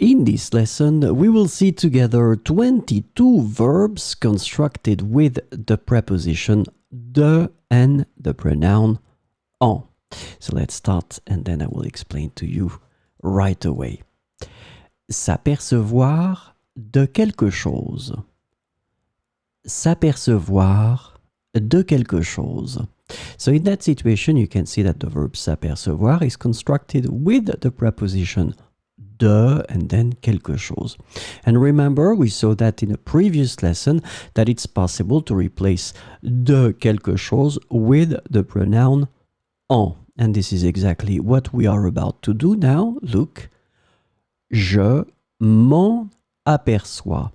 In this lesson, we will see together 22 verbs constructed with the preposition de and the pronoun en. So let's start and then I will explain to you right away. S'apercevoir de quelque chose. S'apercevoir de quelque chose. So in that situation, you can see that the verb s'apercevoir is constructed with the preposition de and then quelque chose. And remember, we saw that in a previous lesson that it's possible to replace de quelque chose with the pronoun en. And this is exactly what we are about to do now. Look, je m'en aperçois.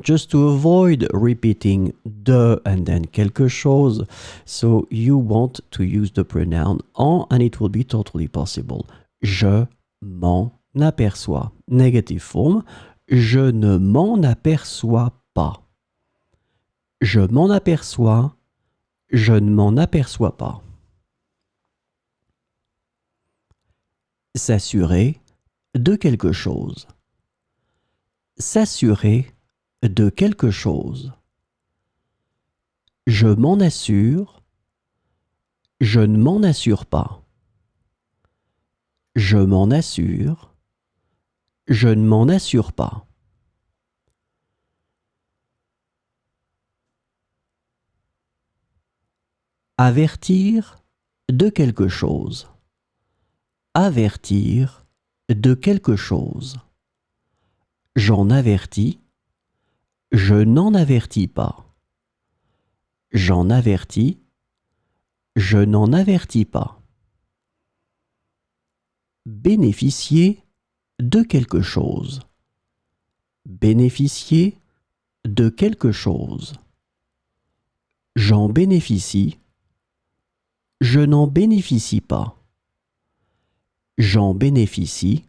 Just to avoid repeating de and then quelque chose, so you want to use the pronoun en and it will be totally possible. Je m'en aperçois. Negative form. Je ne m'en aperçois pas. Je m'en aperçois. Je ne m'en aperçois pas. S'assurer de quelque chose. S'assurer de quelque chose. Je m'en assure. Je ne m'en assure pas. Je m'en assure. Je ne m'en assure pas. Avertir de quelque chose. Avertir de quelque chose. J'en avertis. Je n'en avertis pas. J'en avertis. Je n'en avertis pas. Bénéficier de quelque chose. Bénéficier de quelque chose. J'en bénéficie. Je n'en bénéficie pas. J'en bénéficie.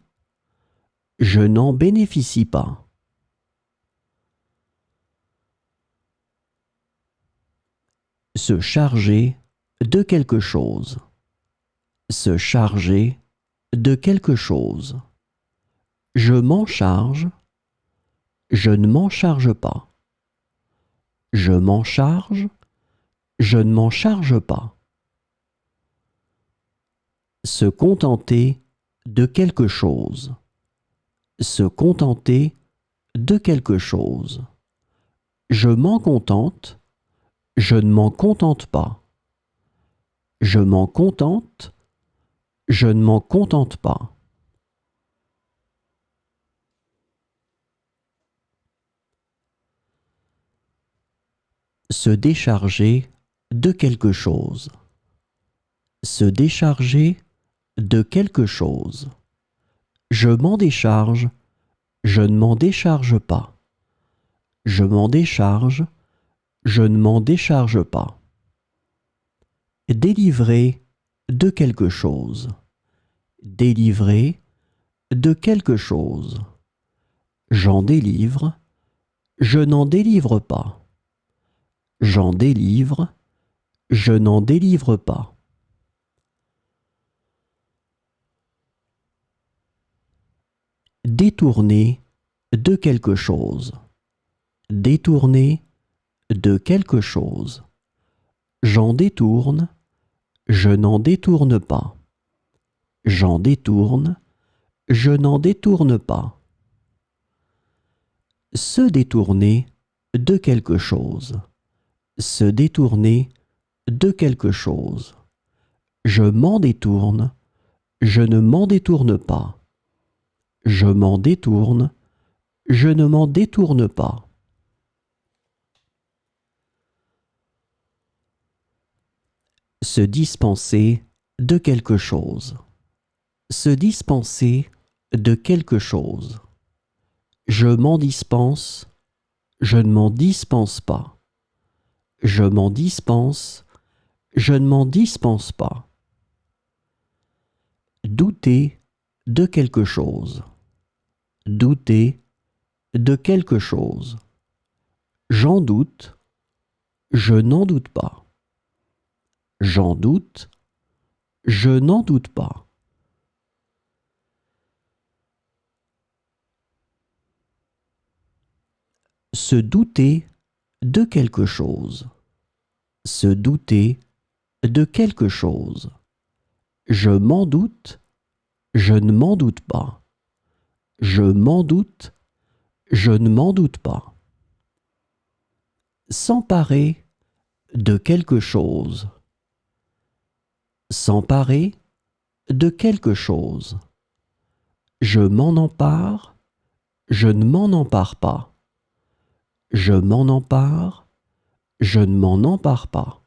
Je n'en bénéficie pas. Se charger de quelque chose. Se charger de quelque chose. Je m'en charge. Je ne m'en charge pas. Je m'en charge. Je ne m'en charge pas. Se contenter de quelque chose. Se contenter de quelque chose. Je m'en contente. Je ne m'en contente pas. Je m'en contente. Je ne m'en contente pas. Se décharger de quelque chose. Se décharger de quelque chose. Je m'en décharge. Je ne m'en décharge pas. Je m'en décharge. Je ne m'en décharge pas. Délivrer de quelque chose. Délivrer de quelque chose. J'en délivre. Je n'en délivre pas. J'en délivre. Je n'en délivre pas. Détourner de quelque chose. Détourner de quelque chose. J'en détourne. Je n'en détourne pas. J'en détourne. Je n'en détourne pas. Se détourner de quelque chose. Se détourner de quelque chose. Je m'en détourne. Je ne m'en détourne pas. Je m'en détourne. Je ne m'en détourne pas. Se dispenser de quelque chose. Se dispenser de quelque chose. Je m'en dispense. Je ne m'en dispense pas. Je m'en dispense. Je ne m'en dispense pas. Douter de quelque chose. Douter de quelque chose. J'en doute. Je n'en doute pas. J'en doute. Je n'en doute pas. Se douter de quelque chose. Se douter de quelque chose. Je m'en doute, je ne m'en doute pas. Je m'en doute, je ne m'en doute pas. S'emparer de quelque chose. S'emparer de quelque chose. Je m'en empare, je ne m'en empare pas. Je m'en empare, je ne m'en empare pas.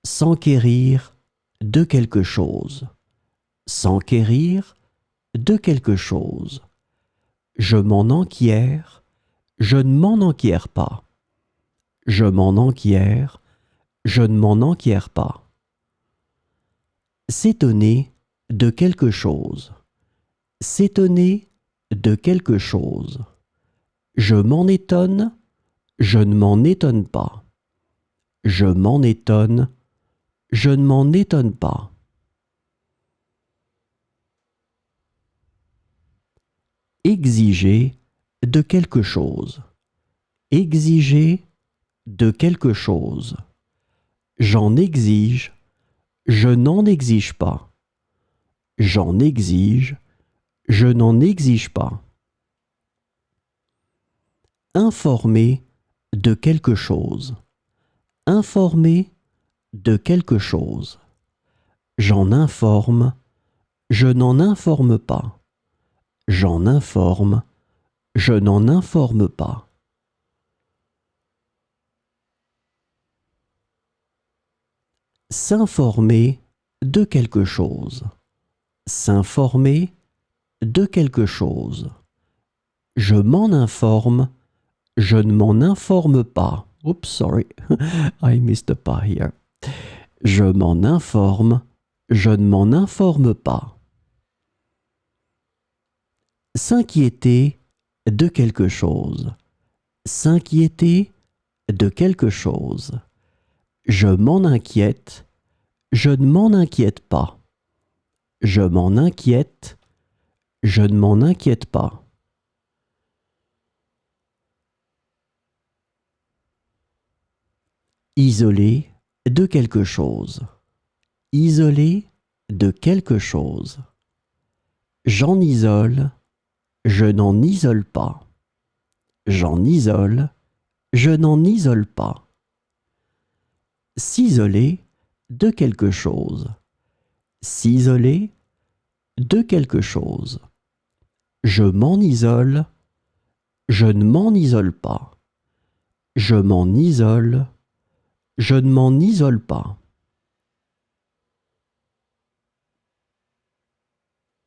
S'enquérir de quelque chose. S'enquérir de quelque chose. Je m'en enquière, je ne m'en enquière pas. Je m'en enquière, je ne m'en enquière pas. S'étonner de quelque chose. S'étonner de quelque chose. Je m'en étonne, je ne m'en étonne pas. Je m'en étonne, je ne m'en étonne pas. Exiger de quelque chose. Exiger de quelque chose. J'en exige, je n'en exige pas. J'en exige, je n'en exige pas. Informer de quelque chose. Informer de quelque chose. J'en informe, je n'en informe pas. J'en informe, je n'en informe pas. S'informer de quelque chose. S'informer de quelque chose. Je m'en informe, je ne m'en informe pas. Oops, sorry, I missed a pas here. Je m'en informe, je ne m'en informe pas. S'inquiéter de quelque chose. S'inquiéter de quelque chose. Je m'en inquiète, je ne m'en inquiète pas. Je m'en inquiète, je ne m'en inquiète pas. Isoler de quelque chose. Isoler de quelque chose. J'en isole, je n'en isole pas. J'en isole, je n'en isole pas. S'isoler de quelque chose. S'isoler de quelque chose. Je m'en isole, je ne m'en isole pas. Je m'en isole, je ne m'en isole pas.